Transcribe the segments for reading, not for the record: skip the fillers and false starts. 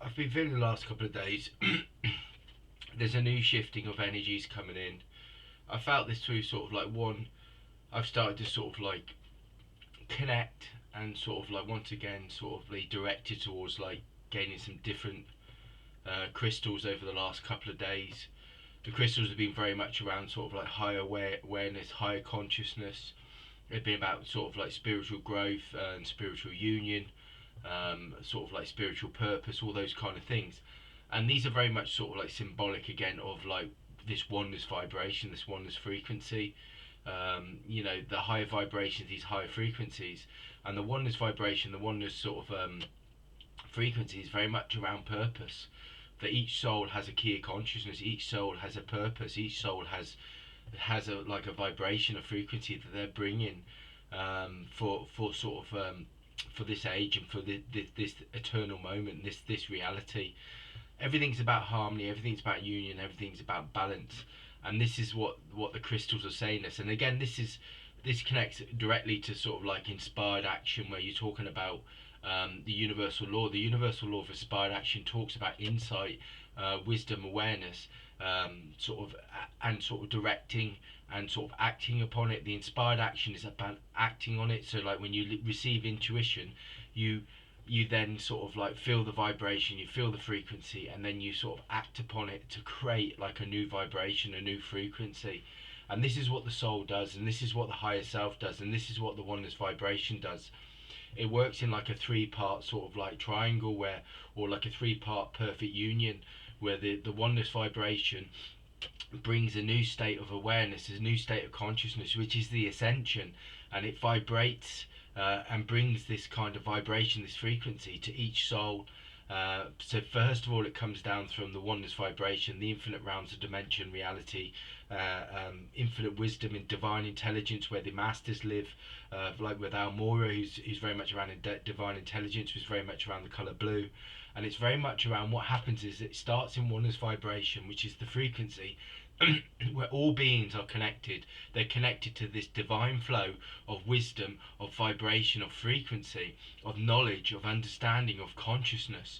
I've been feeling the last couple of days. There's a new shifting of energies coming in. I felt this through sort of like one. I've started to sort of like connect and sort of like once again sort of be directed towards like gaining some different crystals over the last couple of days. The crystals have been very much around sort of like higher awareness, higher consciousness. They've been about sort of like spiritual growth and spiritual union, sort of like spiritual purpose, all those kind of things. And these are very much sort of like symbolic again of like this oneness vibration, this oneness frequency. The higher vibrations, these higher frequencies, and the oneness vibration, the oneness sort of frequency is very much around purpose. That each soul has a key of consciousness, each soul has a purpose, each soul has a like a vibration, a frequency that they're bringing for sort of for this age and for this eternal moment, this reality. Everything's about harmony, everything's about union, everything's about balance, and this is what the crystals are saying us. And again, this connects directly to sort of like inspired action, where you're talking about the universal law. The universal law of inspired action talks about insight, wisdom, awareness, sort of and sort of directing and sort of acting upon it. The inspired action is about acting on it. So like when you receive intuition, you you then sort of like feel the vibration, you feel the frequency, and then you sort of act upon it to create like a new vibration, a new frequency. And this is what the soul does, and this is what the higher self does, and this is what the oneness vibration does. It works in like a three-part sort of like triangle, where, or like a three-part perfect union, where the oneness vibration brings a new state of awareness, a new state of consciousness, which is the ascension, and it vibrates and brings this kind of vibration, this frequency to each soul. So first of all, it comes down from the oneness vibration, the infinite realms of dimension, reality, infinite wisdom and divine intelligence, where the masters live, like with Almora, who's very much around in divine intelligence, who's very much around the colour blue. And it's very much around what happens is it starts in oneness vibration, which is the frequency where all beings are connected. They're connected to this divine flow of wisdom, of vibration, of frequency, of knowledge, of understanding, of consciousness.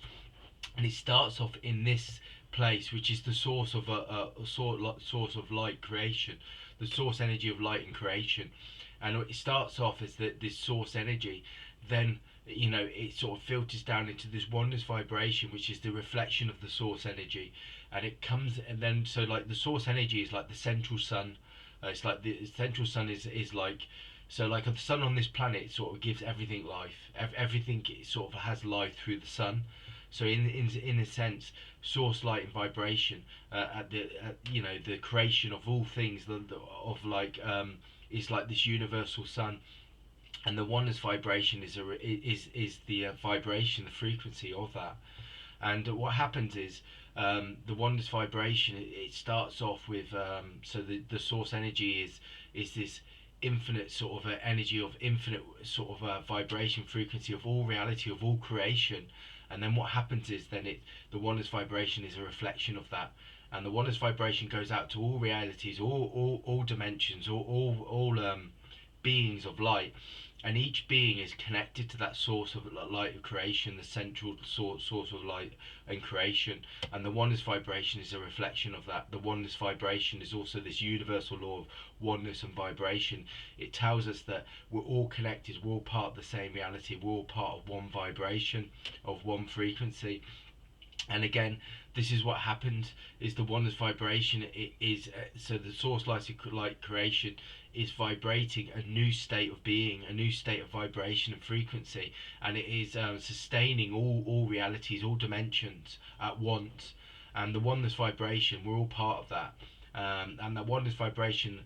And it starts off in this place, which is the source of a source of light creation, the source energy of light and creation. And it starts off as this source energy. Then it sort of filters down into this oneness vibration, which is the reflection of the source energy. And it comes, and then so like the source energy is like the central sun. It's like the central sun is like, so like the sun on this planet sort of gives everything life. Everything sort of has life through the sun. So in a sense, source light and vibration the creation of all things, of like is like this universal sun. And the oneness vibration is the vibration, the frequency of that. And what happens is, the oneness vibration, it starts off with, so the source energy is this infinite sort of energy of infinite sort of vibration, frequency of all reality, of all creation. And then what happens is, then the oneness vibration is a reflection of that. And the oneness vibration goes out to all realities, all dimensions, all beings of light. And each being is connected to that source of light of creation, the central source of light and creation. And the oneness vibration is a reflection of that. The oneness vibration is also this universal law of oneness and vibration. It tells us that we're all connected, we're all part of the same reality, we're all part of one vibration, of one frequency. And again, this is what happens, is the oneness vibration is so the source light creation is vibrating a new state of being, a new state of vibration and frequency, and it is sustaining all realities, all dimensions at once. And the oneness vibration, we're all part of that. And that oneness vibration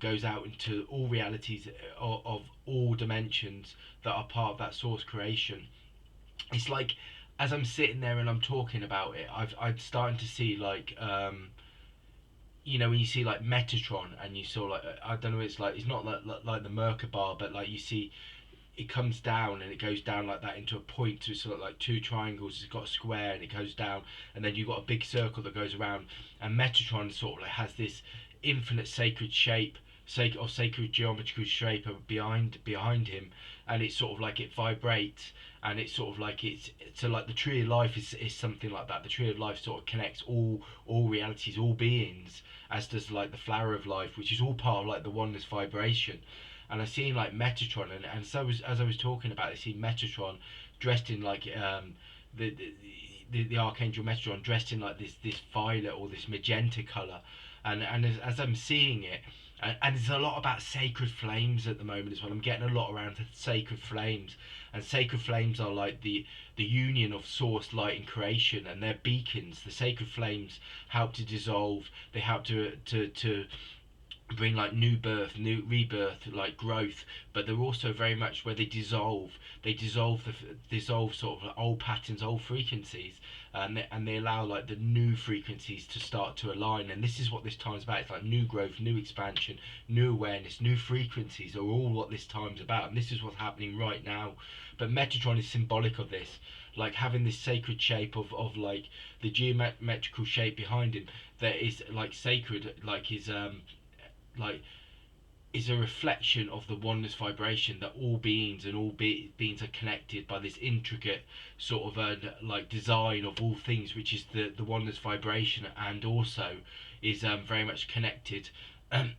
goes out into all realities of all dimensions that are part of that source creation. It's like, as I'm sitting there and I'm talking about it, I'm starting to see like when you see like Metatron, and you saw like, I don't know, it's like, it's not like the Merkaba, but like you see it comes down and it goes down like that into a point, so it's sort of like two triangles, it's got a square and it goes down, and then you've got a big circle that goes around. And Metatron sort of like has this infinite sacred shape sacred geometrical shape behind him, and it's sort of like it vibrates, and it's sort of like it's so like the tree of life is something like that. The tree of life sort of connects all realities, all beings, as does like the flower of life, which is all part of like the oneness vibration. And I seen like Metatron, and as I was talking about, I seen Metatron dressed in like the, the the archangel Metatron dressed in like this violet or this magenta color, and as I'm seeing it, and there's a lot about sacred flames at the moment as well. I'm getting a lot around sacred flames, and sacred flames are like the union of source, light, and creation, and they're beacons. The sacred flames help to dissolve. They help to bring like new birth, new rebirth, like growth, but they're also very much where they dissolve sort of old patterns, old frequencies, and they allow like the new frequencies to start to align. And this is what this time's about. It's like new growth, new expansion, new awareness, new frequencies are all what this time's about, and this is what's happening right now. But Metatron is symbolic of this, like having this sacred shape of like the geometrical shape behind him that is like sacred, like his like is a reflection of the oneness vibration, that all beings and all beings are connected by this intricate sort of like design of all things, which is the oneness vibration, and also is very much connected um,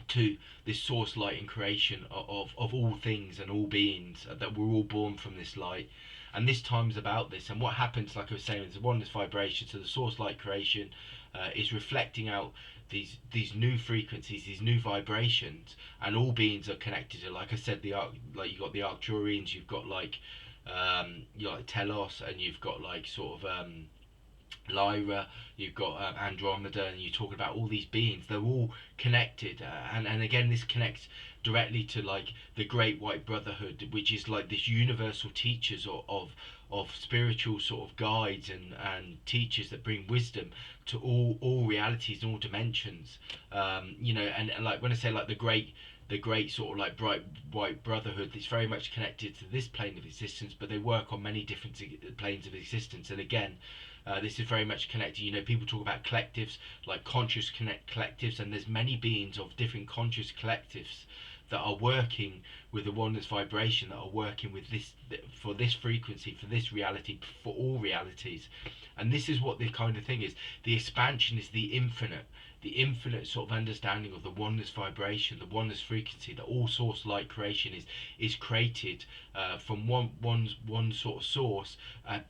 to this source light and creation of all things and all beings, that we're all born from this light. And this time is about this. And what happens, like I was saying, is the oneness vibration, so the source light creation is reflecting out these new frequencies, these new vibrations, and all beings are connected to. Like I said, like you've got the Arcturians, you've got like you like Telos, and you've got like sort of Lyra, you've got Andromeda, and you're talking about all these beings. They're all connected, and again, this connects directly to like the Great White Brotherhood, which is like this universal teachers of spiritual sort of guides and teachers that bring wisdom to all realities and all dimensions. You know, and like when I say like the great sort of like bright white brotherhood, it's very much connected to this plane of existence, but they work on many different planes of existence. And again, this is very much connected. You know, people talk about collectives, like conscious collectives, and there's many beings of different conscious collectives that are working with the oneness vibration, that are working with this for this frequency, for this reality, for all realities. And this is what the kind of thing is. The expansion is the infinite sort of understanding of the oneness vibration, the oneness frequency, that all source light creation is created from one sort of source,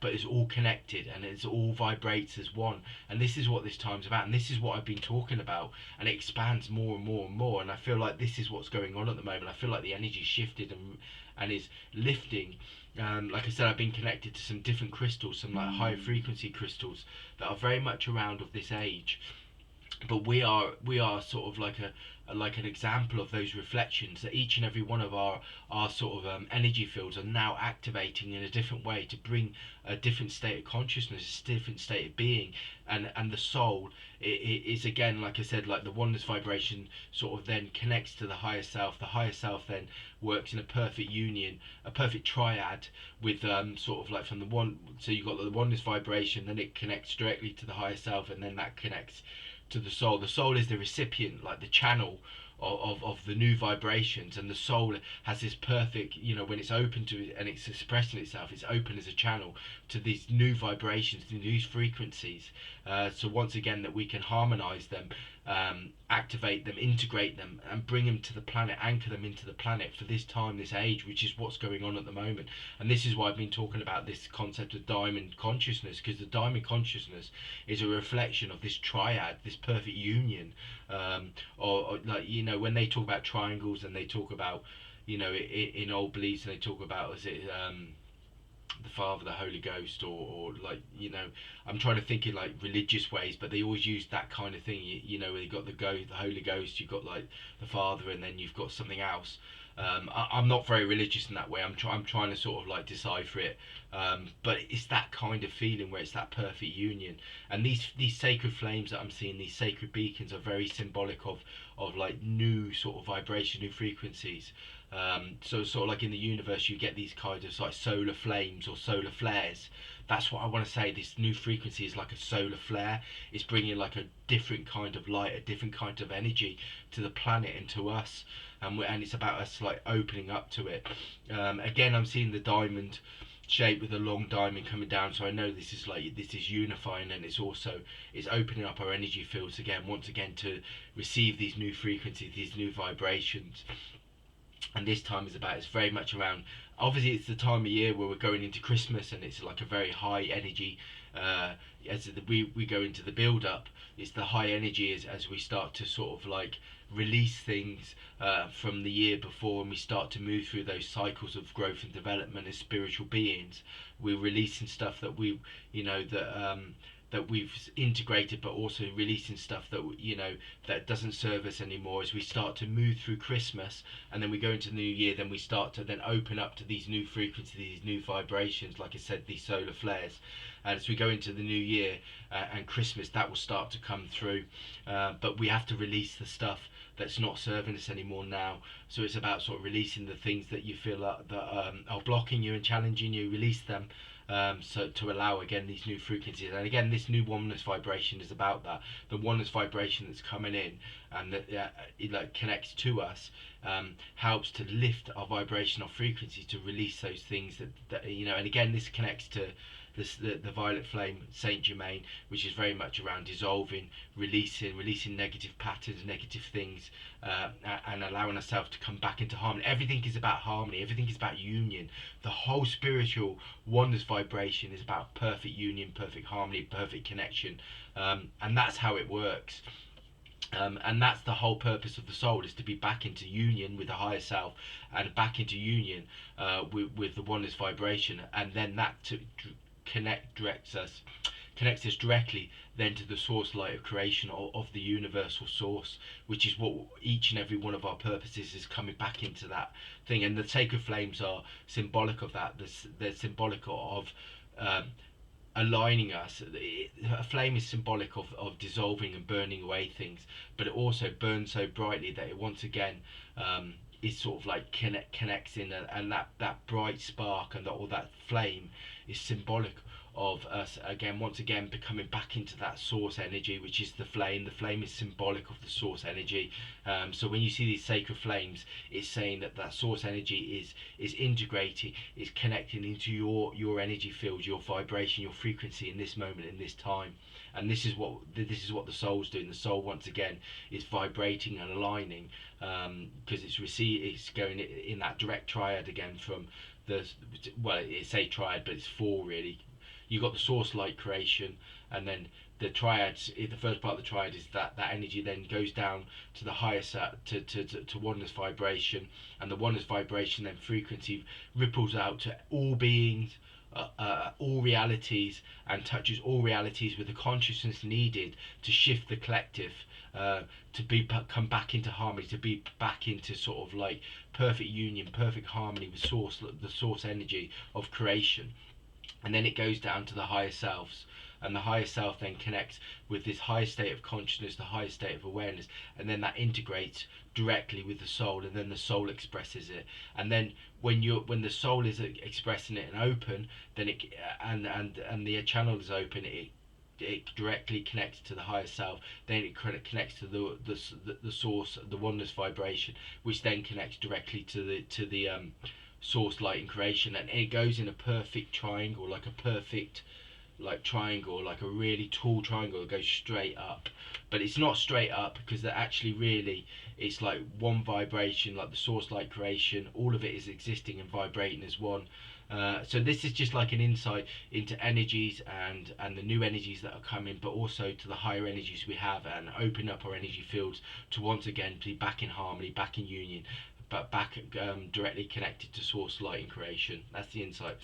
but it's all connected and it's all vibrates as one. And this is what this time's about, and this is what I've been talking about, and it expands more and more and more. And I feel like this is what's going on at the moment. I feel like the energy shifted and is lifting. Like I said, I've been connected to some different crystals, some like high frequency crystals that are very much around of this age. But we are sort of like like an example of those reflections, that each and every one of our sort of energy fields are now activating in a different way to bring a different state of consciousness, a different state of being. And the soul is again, like I said, like the oneness vibration sort of then connects to the higher self. The higher self then works in a perfect union, a perfect triad with sort of like from the one, so you've got the oneness vibration, then it connects directly to the higher self, and then that connects to the soul. The soul is the recipient, like the channel of the new vibrations, and the soul has this perfect, you know, when it's open to it and it's expressing itself, it's open as a channel to these new vibrations, to these frequencies. So once again, that we can harmonize them, activate them, integrate them, and bring them to the planet, anchor them into the planet for this time, this age, which is what's going on at the moment. And this is why I've been talking about this concept of diamond consciousness, because the diamond consciousness is a reflection of this triad, this perfect union. Or like, you know, when they talk about triangles, and they talk about, you know, in old beliefs, and they talk about, is it the Father, the Holy Ghost, or like, you know, I'm trying to think in like religious ways, but they always use that kind of thing. You know, you've got the Holy Ghost, you've got like the Father, and then you've got something else. I'm not very religious in that way. I'm trying to sort of like decipher it, but it's that kind of feeling where it's that perfect union. And these sacred flames that I'm seeing, these sacred beacons, are very symbolic of like new sort of vibration, new frequencies. So sort of like in the universe, you get these kind of like solar flames or solar flares. That's what I want to say. This new frequency is like a solar flare. It's bringing like a different kind of light, a different kind of energy to the planet and to us, and it's about us like opening up to it. Again, I'm seeing the diamond shape with a long diamond coming down, so I know this is unifying, and it's opening up our energy fields again, once again, to receive these new frequencies, these new vibrations. And this time is about, it's very much around, obviously it's the time of year where we're going into Christmas, and it's like a very high energy, we go into the build up. It's the high energy as we start to sort of like release things from the year before, and we start to move through those cycles of growth and development as spiritual beings. We're releasing stuff that we, that we've integrated, but also releasing stuff that that doesn't serve us anymore. As we start to move through Christmas, and then we go into the new year, then we start to then open up to these new frequencies, these new vibrations, like I said, these solar flares. And as we go into the new year and Christmas, that will start to come through, but we have to release the stuff that's not serving us anymore now. So it's about sort of releasing the things that you feel that are blocking you and challenging you. Release them, so to allow again these new frequencies. And again, this new oneness vibration is about that. The oneness vibration that's coming in, and that it like connects to us, helps to lift our vibrational frequency, to release those things that and again, this connects to the violet flame, Saint Germain, which is very much around dissolving, releasing negative patterns, negative things, and allowing ourselves to come back into harmony. Everything is about harmony. Everything is about union. The whole spiritual oneness vibration is about perfect union, perfect harmony, perfect connection, and that's how it works. And that's the whole purpose of the soul, is to be back into union with the higher self, and back into union with the oneness vibration, and then that to connects us directly then to the source light of creation, of the universal source, which is what each and every one of our purposes is, coming back into that thing. And the sacred flames are symbolic of that. They're symbolic of aligning us. A flame is symbolic of dissolving and burning away things, but it also burns so brightly that it once again is sort of like connects in, and that bright spark and all that flame is symbolic of us again, once again, becoming back into that source energy, which is the flame. The flame is symbolic of the source energy. So when you see these sacred flames, it's saying that source energy is integrating, is connecting into your energy field, your vibration, your frequency in this moment, in this time. And this is what the soul's doing. The soul once again is vibrating and aligning, because it's going in that direct triad again from it's a triad, but it's four really. You've got the source light creation, and then the triads. The first part of the triad is that energy then goes down to the highest, to oneness vibration, and the oneness vibration then frequency ripples out to all beings, all realities, and touches all realities with the consciousness needed to shift the collective, to come back into harmony, to be back into sort of like perfect union, perfect harmony with the source energy of creation. And then it goes down to the higher selves, and the higher self then connects with this higher state of consciousness, the higher state of awareness, and then that integrates directly with the soul, and then the soul expresses it. And then when the soul is expressing it and open, then and the channel is open, it directly connects to the higher self. Then it connects to the source, the oneness vibration, which then connects directly to the source light in creation, and it goes in a perfect triangle, like a perfect triangle, like a really tall triangle that goes straight up. But it's not straight up, because they're actually really, it's like one vibration, like the source light creation. All of it is existing and vibrating as one. So this is just like an insight into energies and the new energies that are coming, but also to the higher energies we have, and open up our energy fields to once again be back in harmony, back in union, but back directly connected to source light in creation. That's the insight.